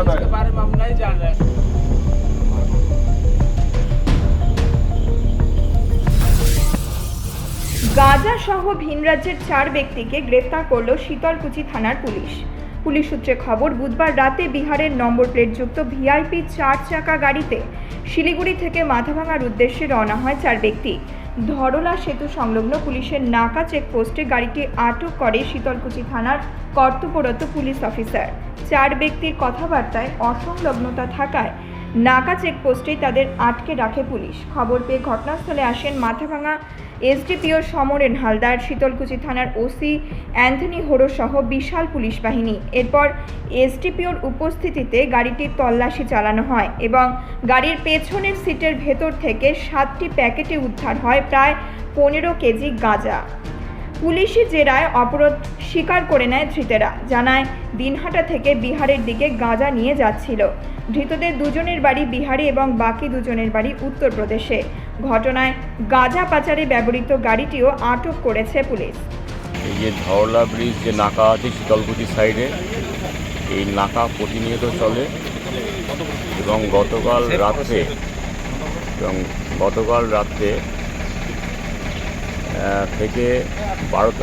इसके बारे में हम नहीं जान रहे हैं। গাঁজা সহ ভিন রাজ্যের 4 ব্যক্তিকে গ্রেফতার করল শীতলকুচি থানার পুলিশ। পুলিশ সূত্রে খবর, বুধবার রাতে বিহারের নম্বর প্লেটযুক্ত ভিআইপি 4 চাকা গাড়িতে শিলিগুড়ি থেকে মাথাভাঙার উদ্দেশ্যে রওনা হয় 4 ব্যক্তি। ধরলা সেতু সংলগ্ন পুলিশের নাকা চেকপোস্টে গাড়িটি আটক করে শীতলকুচি থানার কর্তব্যরত পুলিশ অফিসার। 4 ব্যক্তির কথাবার্তায় অসংলগ্নতা থাকায় নাকা চেকপোস্টেই তাদের আটকে রাখে পুলিশ। খবর পেয়ে ঘটনাস্থলে আসেন মাথাভাঙা এসডিপিও সমরেন হালদার, শীতলকুচি থানার ওসি অ্যান্থনি হোরো সহ বিশাল পুলিশ বাহিনী। এরপর এসডিপিওর উপস্থিতিতে গাড়িটির তল্লাশি চালানো হয় এবং গাড়ির পেছনের সিটের ভেতর থেকে 7টি প্যাকেটে উদ্ধার হয় প্রায় 15 কেজি গাঁজা। পুলিশি জেরায় অপরাধ স্বীকার করে নেয় ধৃতেরা। জানায়, দিনহাটা থেকে বিহারের দিকে গাঁজা নিয়ে যাচ্ছিল। ধৃতদের 2 জনের বাড়ি বিহারে এবং বাকি 2 জনের বাড়ি উত্তরপ্রদেশে। ঘটনায় গাঁজা পাচারে ব্যবহৃত গাড়িটিও আটক করেছে পুলিশ। এই যে ধরলা ব্রিজ যে নাকা আছে শীতলকুচি সাইডে, এই নাকা প্রতিনিয়ত চলে এবং গতকাল রাত্রে থেকে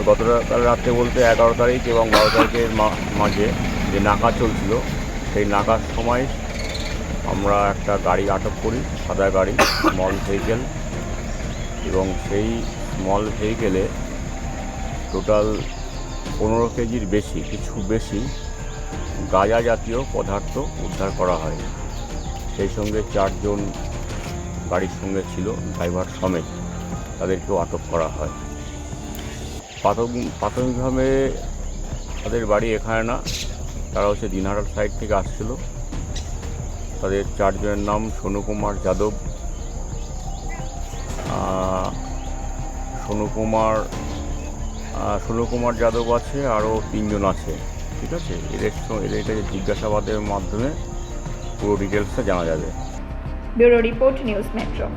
গতকাল রাত্রে বলতে 11 তারিখ এবং 12 তারিখের মাঝে যে নাকা চলছিল, সেই নাকার সময় আমরা একটা গাড়ি আটক করি, সাদা গাড়ি, স্মল ভেহিকেল, এবং সেই স্মল ভেহিকেলে টোটাল 15 কেজির কিছু বেশি গাঁজা জাতীয় পদার্থ উদ্ধার করা হয়। সেই সঙ্গে 4 জন গাড়ির সঙ্গে ছিল, ড্রাইভার সমেত, তাদেরকেও আটক করা হয়। প্রাথমিকভাবে তাদের বাড়ি এখানে না, তারা হচ্ছে দিনহাটার সাইড থেকে আসছিল। তাদের 4 জনের নাম সোনু কুমার যাদব আছে, আরও 3 জন আছে। ঠিক আছে, এদেরকে জিজ্ঞাসাবাদের মাধ্যমে পুরো ডিটেলসটা জানা যাবে। Bureau report, news metro.